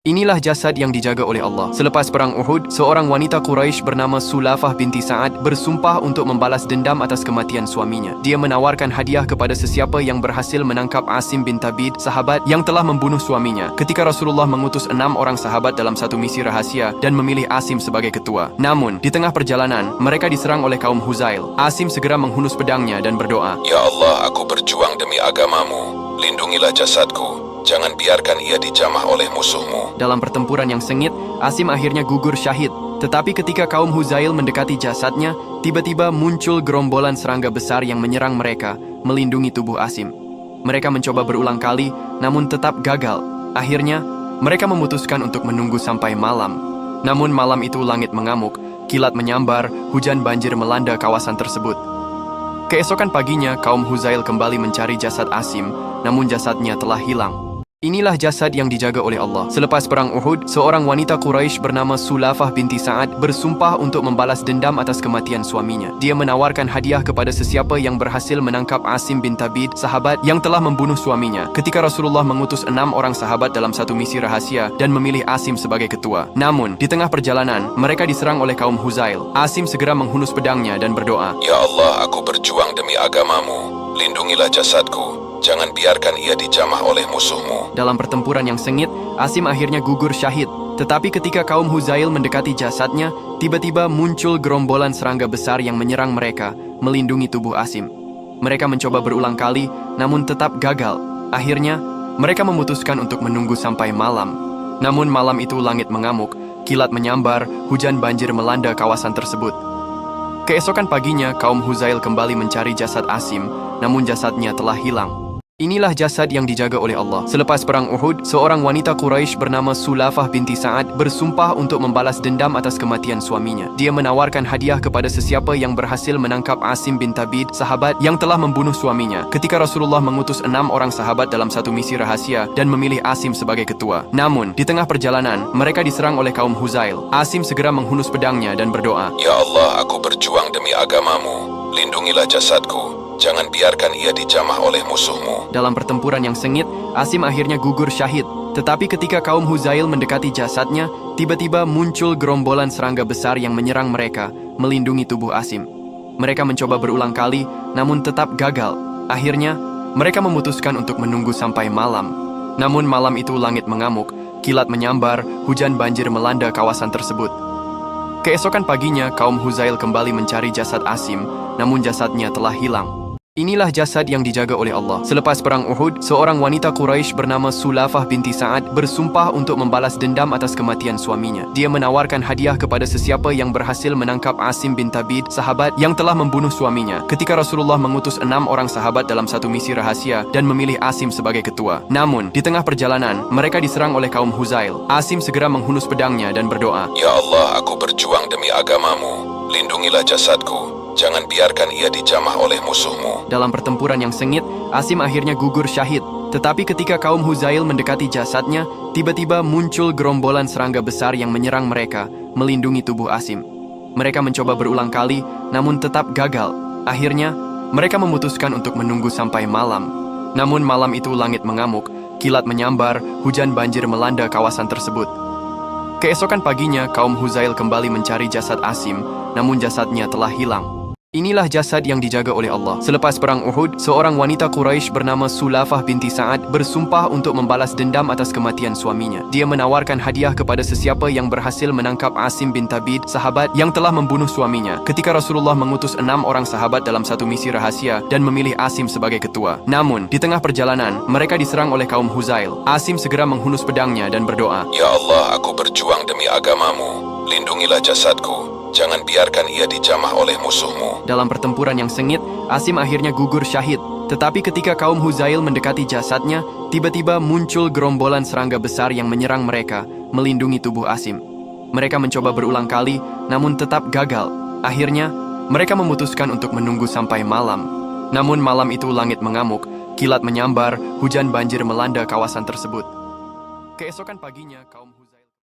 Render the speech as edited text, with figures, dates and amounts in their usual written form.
Inilah jasad yang dijaga oleh Allah. Selepas perang Uhud, seorang wanita Quraisy bernama Sulafah binti Sa'ad bersumpah untuk membalas dendam atas kematian suaminya. Dia menawarkan hadiah kepada sesiapa yang berhasil menangkap Asim bin Thabit, sahabat yang telah membunuh suaminya. Ketika Rasulullah mengutus 6 orang sahabat dalam satu misi rahasia dan memilih Asim sebagai ketua. Namun, di tengah perjalanan, mereka diserang oleh kaum Huzail. Asim segera menghunus pedangnya dan berdoa, "Ya Allah, aku berjuang demi agamamu. Lindungilah jasadku. Jangan biarkan ia dijamah oleh musuhmu." Dalam pertempuran yang sengit, Asim akhirnya gugur syahid. Tetapi ketika kaum Huzail mendekati jasadnya, tiba-tiba muncul gerombolan serangga besar yang menyerang mereka, melindungi tubuh Asim. Mereka mencoba berulang kali, namun tetap gagal. Akhirnya, mereka memutuskan untuk menunggu sampai malam. Namun malam itu langit mengamuk, kilat menyambar, hujan banjir melanda kawasan tersebut. Keesokan paginya, kaum Huzail kembali mencari jasad Asim, namun jasadnya telah hilang. Inilah jasad yang dijaga oleh Allah. Selepas perang Uhud, seorang wanita Quraisy bernama Sulafah binti Sa'ad bersumpah untuk membalas dendam atas kematian suaminya. Dia menawarkan hadiah kepada sesiapa yang berhasil menangkap Asim bin Thabit, sahabat yang telah membunuh suaminya. Ketika Rasulullah mengutus 6 orang sahabat dalam satu misi rahasia dan memilih Asim sebagai ketua. Namun, di tengah perjalanan, mereka diserang oleh kaum Huzail. Asim segera menghunus pedangnya dan berdoa, "Ya Allah, aku berjuang demi agamamu. Lindungilah jasadku. Jangan biarkan ia dijamah oleh musuhmu." Dalam pertempuran yang sengit, Asim akhirnya gugur syahid. Tetapi ketika kaum Huzail mendekati jasadnya, tiba-tiba muncul gerombolan serangga besar yang menyerang mereka, melindungi tubuh Asim. Mereka mencoba berulang kali, namun tetap gagal. Akhirnya, mereka memutuskan untuk menunggu sampai malam. Namun malam itu langit mengamuk, kilat menyambar, hujan banjir melanda kawasan tersebut. Keesokan paginya, kaum Huzail kembali mencari jasad Asim, namun jasadnya telah hilang. Inilah jasad yang dijaga oleh Allah. Selepas perang Uhud, seorang wanita Quraisy bernama Sulafah binti Sa'ad bersumpah untuk membalas dendam atas kematian suaminya. Dia menawarkan hadiah kepada sesiapa yang berhasil menangkap Asim bin Thabit, sahabat yang telah membunuh suaminya. Ketika Rasulullah mengutus 6 orang sahabat dalam satu misi rahasia dan memilih Asim sebagai ketua. Namun, di tengah perjalanan, mereka diserang oleh kaum Huzail. Asim segera menghunus pedangnya dan berdoa, "Ya Allah, aku berjuang demi agamamu. Lindungilah jasadku. Jangan biarkan ia dijamah oleh musuhmu." Dalam pertempuran yang sengit, Asim akhirnya gugur syahid. Tetapi ketika kaum Huzail mendekati jasadnya, tiba-tiba muncul gerombolan serangga besar yang menyerang mereka, melindungi tubuh Asim. Mereka mencoba berulang kali, namun tetap gagal. Akhirnya, mereka memutuskan untuk menunggu sampai malam. Namun malam itu langit mengamuk, kilat menyambar, hujan banjir melanda kawasan tersebut. Keesokan paginya, kaum Huzail kembali mencari jasad Asim, namun jasadnya telah hilang. Inilah jasad yang dijaga oleh Allah. Selepas perang Uhud, seorang wanita Quraisy bernama Sulafah binti Sa'ad bersumpah untuk membalas dendam atas kematian suaminya. Dia menawarkan hadiah kepada sesiapa yang berhasil menangkap Asim bin Thabit, sahabat yang telah membunuh suaminya. Ketika Rasulullah mengutus 6 orang sahabat dalam satu misi rahasia dan memilih Asim sebagai ketua. Namun, di tengah perjalanan, mereka diserang oleh kaum Huzail. Asim segera menghunus pedangnya dan berdoa, "Ya Allah, aku berjuang demi agamamu. Lindungilah jasadku. Jangan biarkan ia dijamah oleh musuhmu." Dalam pertempuran yang sengit, Asim akhirnya gugur syahid. Tetapi ketika kaum Huzail mendekati jasadnya, tiba-tiba muncul gerombolan serangga besar yang menyerang mereka, melindungi tubuh Asim. Mereka mencoba berulang kali, namun tetap gagal. Akhirnya, mereka memutuskan untuk menunggu sampai malam. Namun malam itu langit mengamuk, kilat menyambar, hujan banjir melanda kawasan tersebut. Keesokan paginya, kaum Huzail kembali mencari jasad Asim, namun jasadnya telah hilang. Inilah jasad yang dijaga oleh Allah. Selepas perang Uhud, seorang wanita Quraisy bernama Sulafah binti Sa'ad bersumpah untuk membalas dendam atas kematian suaminya. Dia menawarkan hadiah kepada sesiapa yang berhasil menangkap Asim bin Thabit, sahabat yang telah membunuh suaminya. Ketika Rasulullah mengutus 6 orang sahabat dalam satu misi rahasia dan memilih Asim sebagai ketua. Namun, di tengah perjalanan, mereka diserang oleh kaum Huzail. Asim segera menghunus pedangnya dan berdoa, "Ya Allah, aku berjuang demi agamamu. Lindungilah jasadku. Jangan biarkan ia dijamah oleh musuhmu." Dalam pertempuran yang sengit, Asim akhirnya gugur syahid. Tetapi ketika kaum Huzail mendekati jasadnya, tiba-tiba muncul gerombolan serangga besar yang menyerang mereka, melindungi tubuh Asim. Mereka mencoba berulang kali, namun tetap gagal. Akhirnya, mereka memutuskan untuk menunggu sampai malam. Namun malam itu langit mengamuk, kilat menyambar, hujan banjir melanda kawasan tersebut. Keesokan paginya, kaum Huzail